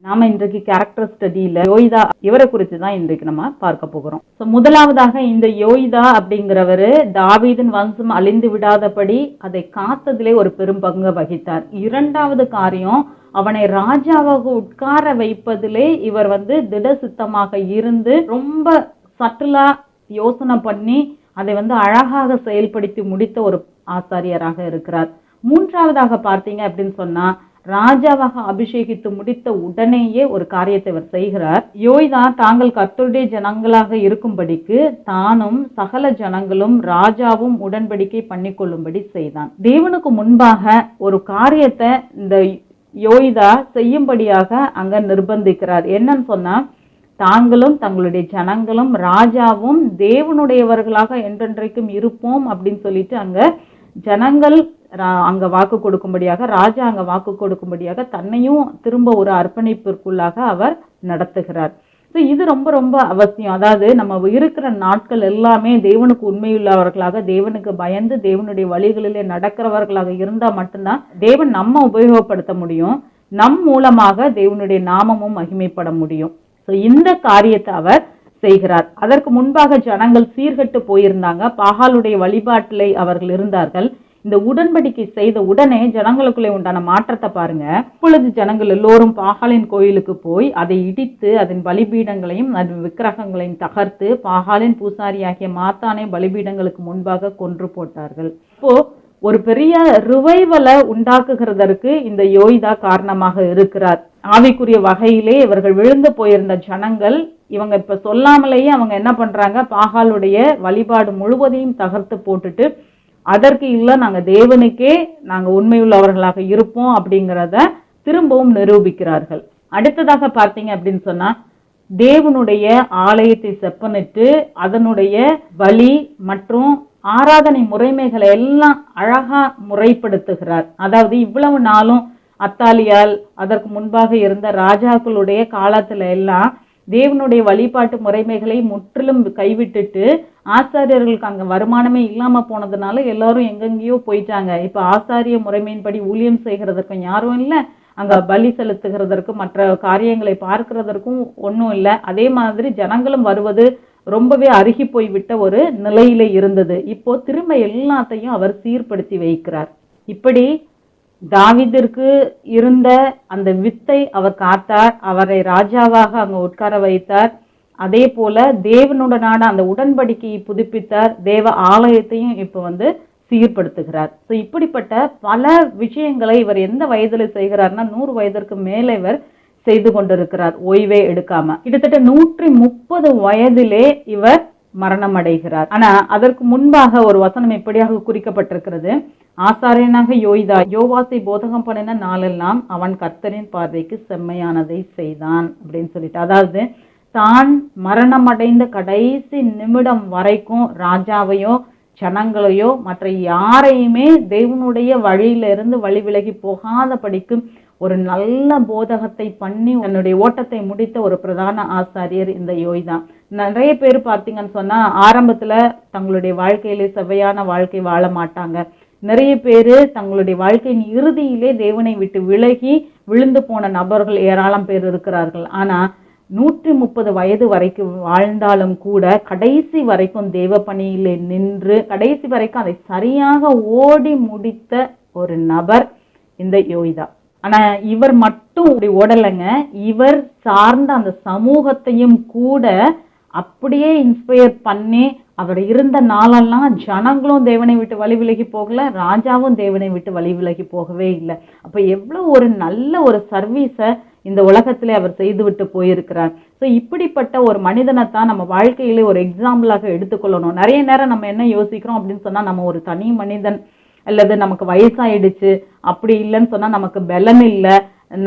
நாம இன்றைக்கு கேரக்டர் ஸ்டடியில யோய்தா இவரை குறித்து தான் இன்றைக்கு நம்ம பார்க்க போகிறோம். முதலாவதாக இந்த யோய்தா அப்படிங்கிறவரு தாவீதின் வம்சம் அழிந்து விடாதபடி அதை காத்ததிலே ஒரு பெரும் பங்கு வகித்தார். இரண்டாவது காரியம், அவனை ராஜாவாக உட்கார வைப்பதிலே இவர் திட சித்தமாக இருந்து ரொம்ப சட்டிலா யோசனை பண்ணி அதை அழகாக செயல்படுத்தி முடித்த ஒரு ஆசாரியராக இருக்கிறார். மூன்றாவதாக பார்த்தீங்க அப்படின்னு சொன்னா, ராஜாவாக அபிஷேகித்து முடித்த உடனேயே ஒரு காரியத்தை இவர் செய்கிறார். யோய்தா தாங்கள் கர்த்தருடைய ஜனங்களாக இருக்கும்படிக்கு தானும் சகல ஜனங்களும் ராஜாவும் உடன்படிக்கை பண்ணிக்கொள்ளும்படி செய்தான். தேவனுக்கு முன்பாக ஒரு காரியத்தை இந்த யோய்தா செய்யும்படியாக அங்க நிர்பந்திக்கிறார். என்னன்னு சொன்னா, தாங்களும் தங்களுடைய ஜனங்களும் ராஜாவும் தேவனுடையவர்களாக என்றென்றைக்கும் இருப்போம் அப்படின்னு சொல்லிட்டு அங்க ஜனங்கள் அங்க வாக்கு கொடுக்கும்படியாக, ராஜா அங்க வாக்கு கொடுக்கும்படியாக தன்னையும் திரும்ப ஒரு அர்ப்பணிப்பிற்குள்ளாக அவர் நடத்துகிறார். இது ரொம்ப ரொம்ப அவசியம். அதாவது நம்ம இருக்கிற நாட்கள் எல்லாமே தேவனுக்கு உண்மையுள்ளவர்களாக, தேவனுக்கு பயந்து தேவனுடைய வழிகளிலே நடக்கிறவர்களாக இருந்தா மட்டும்தான் தேவன் நம்ம உபயோகப்படுத்த முடியும். நம் மூலமாக தேவனுடைய நாமமும் மகிமைப்பட முடியும். இந்த காரியத்தை அவர் செய்கிறார். அதற்கு முன்பாக ஜனங்கள் சீர்கட்டு போயிருந்தாங்க. பாகாலுடைய வழிபாட்டிலே அவர்கள் இருந்தார்கள். இந்த உடன்படிக்கை செய்த உடனே ஜனங்களுக்குள்ளே உண்டான மாற்றத்தை பாருங்க. இப்பொழுது ஜனங்கள் எல்லோரும் பாகாலின் கோயிலுக்கு போய் அதை இடித்து அதன் பலிபீடங்களையும் அதன் விக்கிரகங்களையும் தகர்த்து பாகாலின் பூசாரியாகிய மாத்தானை பலிபீடங்களுக்கு முன்பாக கொன்று போட்டார்கள். இப்போ ஒரு பெரிய ரிவைவலை உண்டாக்குகிறதற்கு இந்த யோய்தா காரணமாக இருக்கிறார். ஆவிக்குரிய வகையிலே இவர்கள் விழுந்து போயிருந்த ஜனங்கள் இவங்க இப்ப சொல்லாமலேயே அவங்க என்ன பண்றாங்க, பாகாலுடைய வழிபாடு முழுவதையும் தகர்த்து போட்டுட்டு அதற்கு இல்லை, நாங்க தேவனுக்கே நாங்க உண்மையுள்ளவர்களாக இருப்போம் அப்படிங்கிறத திரும்பவும் நிரூபிக்கிறார்கள். அடுத்ததாக பார்த்தீங்க அப்படின்னு சொன்னா, தேவனுடைய ஆலயத்தை செப்பனிட்டு அதனுடைய பலி மற்றும் ஆராதனை முறைமைகளை எல்லாம் அழகா முறைப்படுத்துகிறார். அதாவது இவ்வளவு நாளும் அத்தாலியால் அதற்கு முன்பாக இருந்த ராஜாக்களுடைய காலத்துல எல்லாம் தேவனுடைய வழிபாட்டு முறைமைகளை முற்றிலும் கைவிட்டுட்டு ஆசாரியர்களுக்கு அங்க வருமானமே இல்லாம போனதுனால எல்லாரும் எங்கெங்கேயோ போயிட்டாங்க. இப்ப ஆசாரிய முறைமையின்படி ஊழியம் செய்கிறதற்கும் யாரும் இல்லை, அங்க பலி செலுத்துகிறதற்கும் மற்ற காரியங்களை பார்க்கிறதற்கும் ஒன்றும் இல்லை. அதே மாதிரி ஜனங்களும் வருவது ரொம்பவே அருகி போய்விட்ட ஒரு நிலையில இருந்தது. இப்போ திரும்ப எல்லாத்தையும் அவர் சீர்படுத்தி வைக்கிறார். இப்படி தாவீதிற்கு இருந்த அந்த வித்தை அவர் காத்தார், அவரை ராஜாவாக அங்க உட்கார வைத்தார். அதே போல தேவனுடனான அந்த உடன்படிக்கையை புதுப்பித்தார். தேவ ஆலயத்தையும் இப்ப சீர்படுத்துகிறார். இப்படிப்பட்ட பல விஷயங்களை இவர் எந்த வயதுல செய்கிறார்னா, 100 வயதிற்கு மேலே இவர் செய்து கொண்டிருக்கிறார், ஓய்வே எடுக்காம. கிட்டத்தட்ட 130 வயதிலே இவர் மரணம் அடைகிறார். ஆனா அதற்கு முன்பாக ஒரு வசனம் எப்படியாக குறிக்கப்பட்டிருக்கிறது, ஆசாரியனாக யோய்தா யோவாசை போதகம் பண்ணின நாளெல்லாம் அவன் கர்த்தரின் பார்வைக்கு செம்மையானதை செய்தான் அப்படின்னு சொல்லிட்டு, அதாவது தான் மரணம் அடைந்த கடைசி நிமிடம் வரைக்கும் ராஜாவையோ ஜனங்களையோ மற்ற யாரையுமே தேவனுடைய வழியிலிருந்து வழி விலகி போகாத படிக்கும் ஒரு நல்ல போதகத்தை பண்ணி தன்னுடைய ஓட்டத்தை முடித்த ஒரு பிரதான ஆசாரியர் இந்த யோய்தா. நிறைய பேர் பார்த்தீங்கன்னு சொன்னா, ஆரம்பத்துல தங்களுடைய வாழ்க்கையிலே செவ்வையான வாழ்க்கை வாழ மாட்டாங்க. நிறைய பேர் தங்களுடைய வாழ்க்கையின் இறுதியிலே தேவனை விட்டு விலகி விழுந்து போன நபர்கள் ஏராளம் பேர் இருக்கிறார்கள். ஆனா 130 வயது வரைக்கும் வாழ்ந்தாலும் கூட கடைசி வரைக்கும் தேவ பணியிலே நின்று கடைசி வரைக்கும் அதை சரியாக ஓடி முடித்த ஒரு நபர் இந்த யோய்தா. ஆனா இவர் மட்டும் ஓடலைங்க, இவர் சார்ந்த அந்த சமூகத்தையும் கூட அப்படியே இன்ஸ்பயர் பண்ணி அவர் இருந்த நாளெல்லாம் ஜனங்களும் தேவனை விட்டு வழி விலகி போகல, ராஜாவும் தேவனை விட்டு வழி விலகி போகவே இல்லை. அப்ப எவ்வளவு ஒரு நல்ல ஒரு சர்வீஸை இந்த உலகத்திலே அவர் செய்து விட்டு போயிருக்கிறார். இப்படிப்பட்ட ஒரு மனிதனைத்தான் நம்ம வாழ்க்கையிலே ஒரு எக்ஸாம்பிளாக எடுத்துக்கொள்ளணும். நிறைய நேரம் நம்ம என்ன யோசிக்கிறோம் அப்படின்னு சொன்னா, நம்ம ஒரு தனி மனிதன் அல்லது நமக்கு வயசாயிடுச்சு, அப்படி இல்லைன்னு சொன்னா நமக்கு பலன் இல்லை,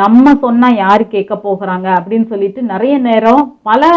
நம்ம சொன்னா யாரு கேட்க போகிறாங்க அப்படின்னு சொல்லிட்டு நிறைய நேரம் பல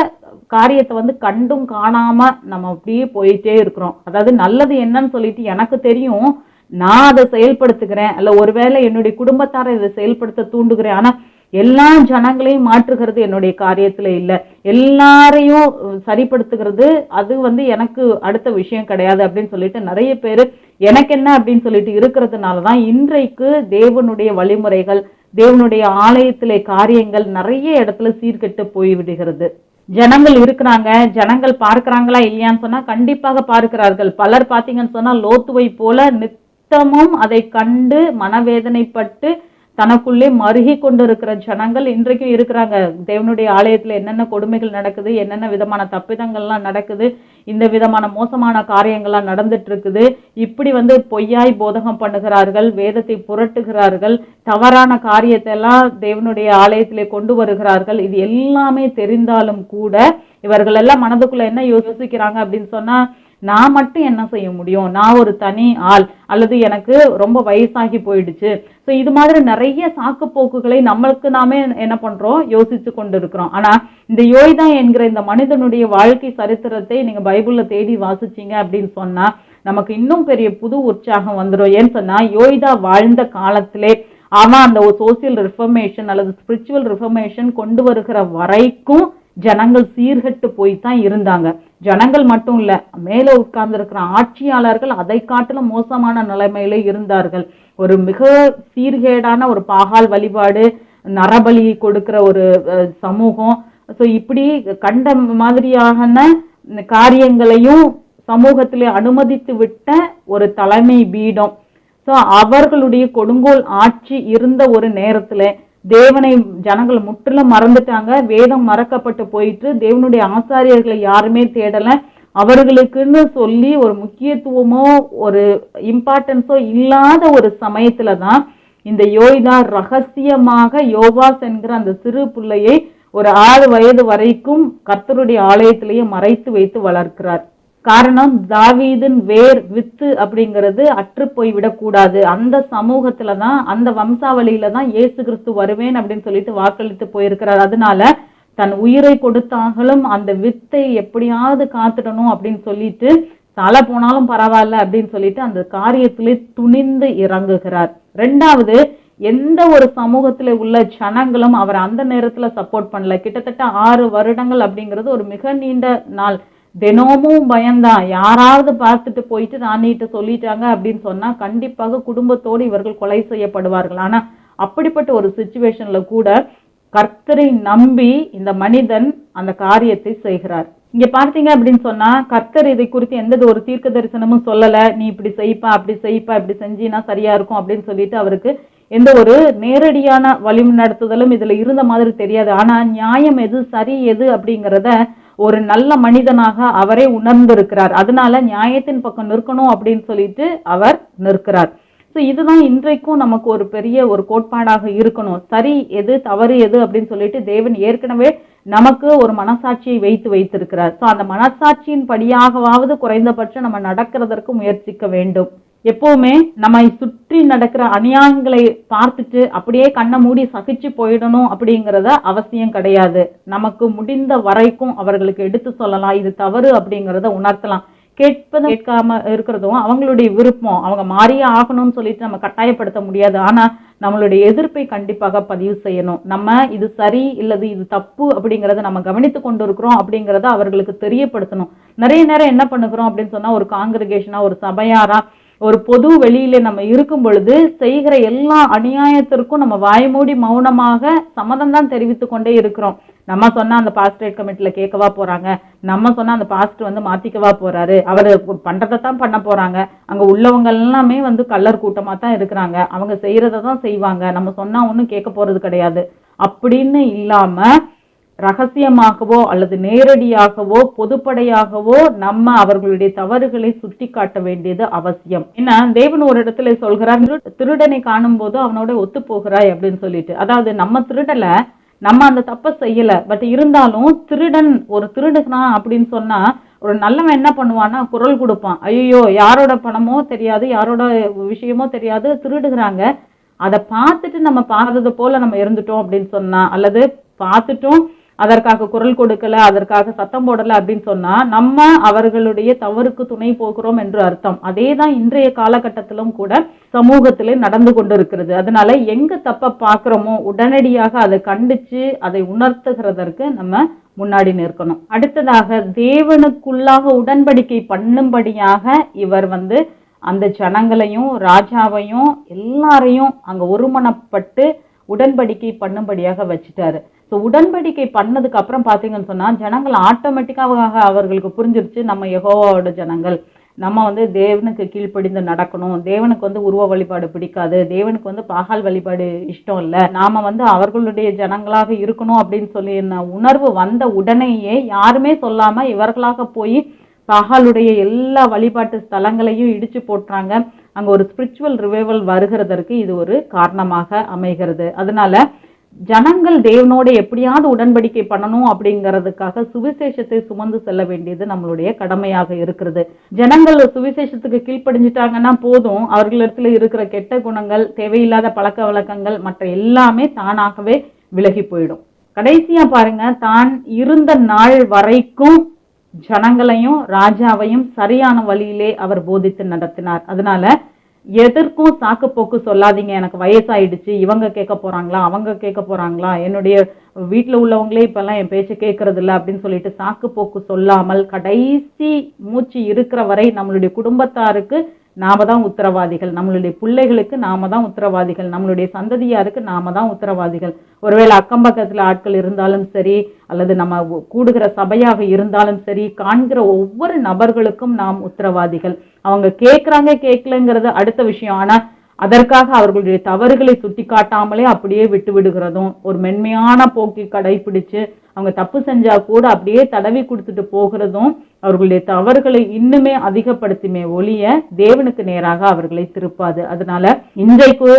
காரியத்தை கண்டும் காணாம நம்ம அப்படியே போயிட்டே இருக்கிறோம். அதாவது நல்லது என்னன்னு சொல்லிட்டு எனக்கு தெரியும், நான் அதை செயல்படுத்துகிறேன், அல்ல ஒருவேளை என்னுடைய குடும்பத்தாரை இதை செயல்படுத்த தூண்டுகிறேன், ஆனா எல்லா ஜனங்களையும் மாற்றுகிறது என்னுடைய காரியத்துல இல்லை, எல்லாரையும் சரிப்படுத்துகிறது அது எனக்கு அடுத்த விஷயம் கிடையாது அப்படின்னு சொல்லிட்டு நிறைய பேர் எனக்கு என்ன அப்படின்னு சொல்லிட்டு இருக்கிறதுனாலதான் இன்றைக்கு தேவனுடைய வழிமுறைகள் தேவனுடைய ஆலயத்திலே காரியங்கள் நிறைய இடத்துல சீர்கெட்டு போய்விடுகிறது. ஜனங்கள் இருக்கிறாங்க, ஜனங்கள் பார்க்கிறாங்களா இல்லையான்னு சொன்னா கண்டிப்பாக பார்க்கிறார்கள். பலர் பார்த்தீங்கன்னு சொன்னா லோத்துவை போல நித்தமும் அதை கண்டு மனவேதனைப்பட்டு தனக்குள்ளே மருகி கொண்டிருக்கிற ஜனங்கள் இன்றைக்கும் இருக்கிறாங்க. தேவனுடைய ஆலயத்துல என்னென்ன கொடுமைகள் நடக்குது, என்னென்ன விதமான தப்பிதங்கள்லாம் நடக்குது, இந்த விதமான மோசமான காரியங்கள்லாம் நடந்துட்டு இருக்குது. இப்படி பொய்யாய் போதகம் பண்ணுகிறார்கள், வேதத்தை புரட்டுகிறார்கள், தவறான காரியத்தை எல்லாம் தேவனுடைய ஆலயத்திலே கொண்டு வருகிறார்கள். இது எல்லாமே தெரிந்தாலும் கூட இவர்கள் எல்லாம் மனதுக்குள்ள என்ன யோசிக்கிறாங்க அப்படின்னு சொன்னா, நான் மட்டும் என்ன செய்ய முடியும், நான் ஒரு தனி ஆள், அல்லது எனக்கு ரொம்ப வயசாகி போயிடுச்சு. ஸோ இது மாதிரி நிறைய சாக்கு போக்குகளை நம்மளுக்கு நாமே என்ன பண்றோம், யோசிச்சு கொண்டு இருக்கிறோம். ஆனா இந்த யோய்தா என்கிற இந்த மனிதனுடைய வாழ்க்கை சரித்திரத்தை நீங்க பைபிள்ல தேடி வாசிச்சீங்க அப்படின்னு சொன்னா நமக்கு இன்னும் பெரிய புது உற்சாகம் வந்துடும். ஏன்னு சொன்னா யோய்தா வாழ்ந்த காலத்திலே அவன் அந்த சோசியல் ரிஃபர்மேஷன் அல்லது ஸ்பிரிச்சுவல் ரிஃபர்மேஷன் கொண்டு வருகிற வரைக்கும் ஜனங்கள் சீர்கெட்டு போய்தான் இருந்தாங்க. ஜனங்கள் மட்டும் இல்ல, மேல உட்கார்ந்து இருக்கிற ஆட்சியாளர்கள் அதை காட்டிலும் மோசமான நிலைமையில இருந்தார்கள். ஒரு மிக சீர்கேடான ஒரு பாகால் வழிபாடு, நரபலி கொடுக்கிற ஒரு சமூகம். ஸோ இப்படி கண்ட மாதிரியான காரியங்களையும் சமூகத்திலே அனுமதித்து விட்ட ஒரு தலைமை பீடம். ஸோ அவர்களுடைய கொடுங்கோல் ஆட்சி இருந்த ஒரு நேரத்துல தேவனை ஜனங்கள் முற்றிலும் மறந்துட்டாங்க. வேதம் மறக்கப்பட்டு போயிட்டு தேவனுடைய ஆசாரியர்களை யாருமே தேடல. அவர்களுக்குன்னு சொல்லி ஒரு முக்கியத்துவமோ ஒரு இம்பார்ட்டன்ஸோ இல்லாத ஒரு சமயத்துல தான் இந்த யோய்தா ரகசியமாக யோவாஸ் என்கிற அந்த சிறு பிள்ளையை ஒரு 6 வயது வரைக்கும் கர்த்தருடைய ஆலயத்திலேயே மறைத்து வைத்து வளர்க்கிறார். காரணம், தாவீதின் வேர் வித்து அப்படிங்கிறது அற்று போய் விடக்கூடாது. அந்த சமூகத்துல தான், அந்த வம்சாவளியில தான் இயேசு கிறிஸ்து வருவேன் அப்படின்னு சொல்லிட்டு வாக்களித்து போயிருக்கிறார். அதனால தன் உயிரை கொடுத்தாங்களும் அந்த வித்தை எப்படியாவது காத்துடணும் அப்படின்னு சொல்லிட்டு தலை போனாலும் பரவாயில்ல அப்படின்னு சொல்லிட்டு அந்த காரியத்திலே துணிந்து இறங்குகிறார். 2வது, எந்த ஒரு சமூகத்துல உள்ள ஜனங்களும் அவர் அந்த நேரத்துல சப்போர்ட் பண்ணல. கிட்டத்தட்ட 6 வருடங்கள் அப்படிங்கிறது ஒரு மிக நீண்ட நாள். தினமும் பயந்தான். யாராவது பார்த்துட்டு போயிட்டு ராணிகிட்ட சொல்லிட்டாங்க அப்படின்னு சொன்னா கண்டிப்பாக குடும்பத்தோடு இவர்கள் கொலை செய்யப்படுவார்கள். ஆனா அப்படிப்பட்ட ஒரு சிச்சுவேஷன்ல கூட கர்த்தரை நம்பி இந்த மனிதன் அந்த காரியத்தை செய்கிறார். இங்க பார்த்தீங்க அப்படின்னு சொன்னா கர்த்தர் இதை குறித்து எந்த ஒரு தீர்க்க தரிசனமும் சொல்லல. நீ இப்படி செய்ப்பா, அப்படி செய்ப்பா, இப்படி செஞ்சினா சரியா இருக்கும் அப்படின்னு சொல்லிட்டு அவருக்கு எந்த ஒரு நேரடியான வழி நடத்துதலும் இதுல இருந்த மாதிரி தெரியாது. ஆனா நியாயம் எது, சரி எது அப்படிங்கிறத ஒரு நல்ல மனிதனாக அவரே உணர்ந்திருக்கிறார். அதனால நியாயத்தின் பக்கம் நிற்கணும் அப்படின்னு சொல்லிட்டு அவர் நிற்கிறார். ஸோ இதுதான் இன்றைக்கும் நமக்கு ஒரு பெரிய ஒரு கோட்பாடாக இருக்கணும். சரி எது, தவறு எது அப்படின்னு சொல்லிட்டு தேவன் ஏற்கனவே நமக்கு ஒரு மனசாட்சியை வைத்திருக்கிறார். ஸோ அந்த மனசாட்சியின் படியாகவாவது குறைந்தபட்சம் நம்ம நடக்கிறதற்கு முயற்சிக்க வேண்டும். எப்பவுமே நம்மை சுற்றி நடக்கிற அநியாயங்களை பார்த்துட்டு அப்படியே கண்ணை மூடி சகிச்சு போயிடணும் அப்படிங்கிறத அவசியம் கிடையாது. நமக்கு முடிந்த வரைக்கும் அவர்களுக்கு எடுத்து சொல்லலாம், இது தவறு அப்படிங்கிறத உணர்த்தலாம். கேட்காம இருக்கிறதும் அவங்களுடைய விருப்பம். அவங்க மாறியே ஆகணும்னு சொல்லிட்டு நம்ம கட்டாயப்படுத்த முடியாது. ஆனா நம்மளுடைய எதிர்ப்பை கண்டிப்பாக பதிவு செய்யணும். நம்ம இது சரி இல்லது இது தப்பு அப்படிங்கறத நம்ம கவனித்து கொண்டு இருக்கிறோம் அப்படிங்கறத அவர்களுக்கு தெரியப்படுத்தணும். நிறைய நேரம் என்ன பண்ணுகிறோம் அப்படின்னு சொன்னா, ஒரு காங்கிரிகேஷனா, ஒரு சபையாரா, ஒரு பொது வெளியில நம்ம இருக்கும் பொழுது செய்கிற எல்லா அநியாயத்திற்கும் நம்ம வாய்மூடி மௌனமாக சம்மதம் தான் தெரிவித்து கொண்டே இருக்கிறோம். நம்ம சொன்னா அந்த பாஸ்டரேட் கமிட்டில கேட்கவா போறாங்க, நம்ம சொன்னா அந்த பாஸ்டர் மாத்திக்கவா போறாரு, அவரு பண்றதைத்தான் பண்ண போறாங்க, அங்க உள்ளவங்க எல்லாமே கள்ளர் கூட்டமா தான் இருக்கிறாங்க, அவங்க செய்யறதான் செய்வாங்க, நம்ம சொன்னா ஒன்னும் கேட்க போறது கிடையாது அப்படின்னு இல்லாம ரகசியமாகவோ அல்லது நேரடியாகவோ பொதுப்படையாகவோ நம்ம அவர்களுடைய தவறுகளை சுட்டி காட்ட வேண்டியது அவசியம். ஏன்னா தேவன் ஒரு இடத்துல சொல்கிறார், திருடனை காணும் போது அவனோட ஒத்து போகிறாய் அப்படின்னு சொல்லிட்டு. அதாவது நம்ம திருடல, நம்ம அந்த தப்ப செய்யல, பட் இருந்தாலும் திருடன் ஒரு திருடுகிறான் அப்படின்னு சொன்னா ஒரு நல்லவன் என்ன பண்ணுவான்னா குரல் கொடுப்பான். ஐயோ, யாரோட பணமோ தெரியாது, யாரோட விஷயமோ தெரியாது, திருடுகிறாங்க, அதை பார்த்துட்டு நம்ம பார்த்தது போல நம்ம இருந்துட்டோம் அப்படின்னு சொன்னா, அல்லது பார்த்துட்டோம் அதற்காக குரல் கொடுக்கல, அதற்காக சத்தம் போடல அப்படின்னு சொன்னா நம்ம அவர்களுடைய தவறுக்கு துணை போகிறோம் என்று அர்த்தம். அதேதான் இன்றைய காலகட்டத்திலும் கூட சமூகத்திலே நடந்து கொண்டிருக்கிறது. அதனால எங்க தப்ப பார்க்கிறோமோ உடனடியாக அதை கண்டிச்சு அதை உணர்த்துகிறதற்கு நம்ம முன்னாடி நிற்கணும். அடுத்ததாக தேவனுக்குள்ளாக உடன்படிக்கை பண்ணும்படியாக இவர் அந்த ஜனங்களையும் ராஜாவையும் எல்லாரையும் அங்க ஒருமனப்பட்டு உடன்படிக்கை பண்ணும்படியாக வச்சுட்டாரு. ஸோ உடன்படிக்கை பண்ணதுக்கு அப்புறம் பார்த்தீங்கன்னு சொன்னா ஜனங்கள் ஆட்டோமேட்டிக்காக அவர்களுக்கு புரிஞ்சிருச்சு, நம்ம யெகோவாவோட ஜனங்கள், நம்ம தேவனுக்கு கீழ்ப்படிந்து நடக்கணும், தேவனுக்கு உருவ வழிபாடு பிடிக்காது, தேவனுக்கு பாகால் வழிபாடு இஷ்டம் இல்லை, நாம அவர்களுடைய ஜனங்களாக இருக்கணும் அப்படின்னு சொல்லி உணர்வு வந்த உடனேயே யாருமே சொல்லாம இவர்களாக போய் பாகாலுடைய எல்லா வழிபாட்டு ஸ்தலங்களையும் இடிச்சு போட்டுறாங்க. அங்க ஒரு ஸ்பிரிச்சுவல் ரிவைவல் வருகிறதற்கு இது ஒரு காரணமாக அமைகிறது. அதனால ஜனங்கள் தேவனோட எப்படியாவது உடன்படிக்கை பண்ணணும் அப்படிங்கிறதுக்காக சுவிசேஷத்தை சுமந்து செல்ல வேண்டியது நம்மளுடைய கடமையாக இருக்கிறது. ஜனங்கள் சுவிசேஷத்துக்கு கீழ்ப்படிஞ்சிட்டாங்கன்னா போதும், அவர்களிடத்துல இருக்கிற கெட்ட குணங்கள், தேவையில்லாத பழக்க வழக்கங்கள், மற்ற எல்லாமே தானாகவே விலகி போயிடும். கடைசியா பாருங்க, தான் இருந்த நாள் வரைக்கும் ஜனங்களையும் ராஜாவையும் சரியான வழியிலே அவர் போதித்து நடத்தினார். அதனால எதற்கும் சாக்கு போக்கு சொல்லாதீங்க, எனக்கு வயசாயிடுச்சு, இவங்க கேட்க போறாங்களா, அவங்க கேட்க போறாங்களா, என்னுடைய வீட்டுல உள்ளவங்களே இப்பெல்லாம் என் பேச்சை கேட்கறது இல்லை அப்படின்னு சொல்லிட்டு சாக்கு போக்கு சொல்லாமல் கடைசி மூச்சு இருக்கிற வரை நம்மளுடைய குடும்பத்தாருக்கு நாம தான் உத்தரவாதிகள், நம்மளுடைய பிள்ளைகளுக்கு நாம தான் உத்தரவாதிகள், நம்மளுடைய சந்ததியாருக்கு நாம தான் உத்தரவாதிகள். ஒருவேளை அக்கம் பக்கத்துல ஆட்கள் இருந்தாலும் சரி, அல்லது நம்ம கூடுகிற சபையாக இருந்தாலும் சரி, காண்கிற ஒவ்வொரு நபர்களுக்கும் நாம் உத்தரவாதிகள். அவங்க கேட்கறாங்க கேட்கலங்கிறது அடுத்த விஷயம். ஆனா அதற்காக அவர்களுடைய தவறுகளை சுட்டி காட்டாமலே அப்படியே விட்டு விடுகிறதும், ஒரு மென்மையான போக்கை கடைபிடிச்சு அவங்க தப்பு செஞ்சா கூட அப்படியே தடவி கொடுத்துட்டு போகிறதும் அவர்களுடைய தவறுகளை இன்னுமே அதிகப்படுத்துமே ஒழிய தேவனுக்கு நேராக அவர்களை திருப்பாது. அதனால இன்றைக்கு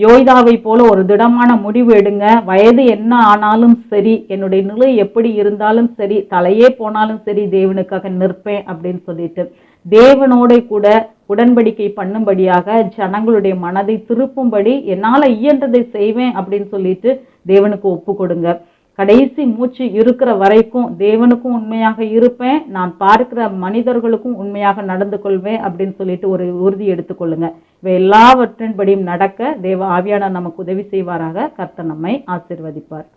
யோய்தாவை போல ஒரு திடமான முடிவு எடுங்க. வயது என்ன ஆனாலும் சரி, என்னுடைய நிலை எப்படி இருந்தாலும் சரி, தலையே போனாலும் சரி, தேவனுக்காக நிற்பேன் அப்படின்னு சொல்லிட்டு தேவனோட கூட உடன்படிக்கை பண்ணும்படியாக ஜனங்களுடைய மனதை திருப்பும்படி என்னால இயன்றதை செய்வேன் அப்படின்னு சொல்லிட்டு தேவனுக்கு ஒப்பு கொடுங்க. கடைசி மூச்சு இருக்கிற வரைக்கும் தேவனுக்கும் உண்மையாக இருப்பேன், நான் பார்க்கிற மனிதர்களுக்கும் உண்மையாக நடந்து கொள்வேன் அப்படின்னு சொல்லிட்டு ஒரு உறுதி எடுத்துக்கொள்ளுங்க. இவை எல்லாவற்றின்படியும் நடக்க தேவ ஆவியானவர் நமக்கு உதவி செய்வாராக. கர்த்தர் நம்மை ஆசீர்வதிப்பார்.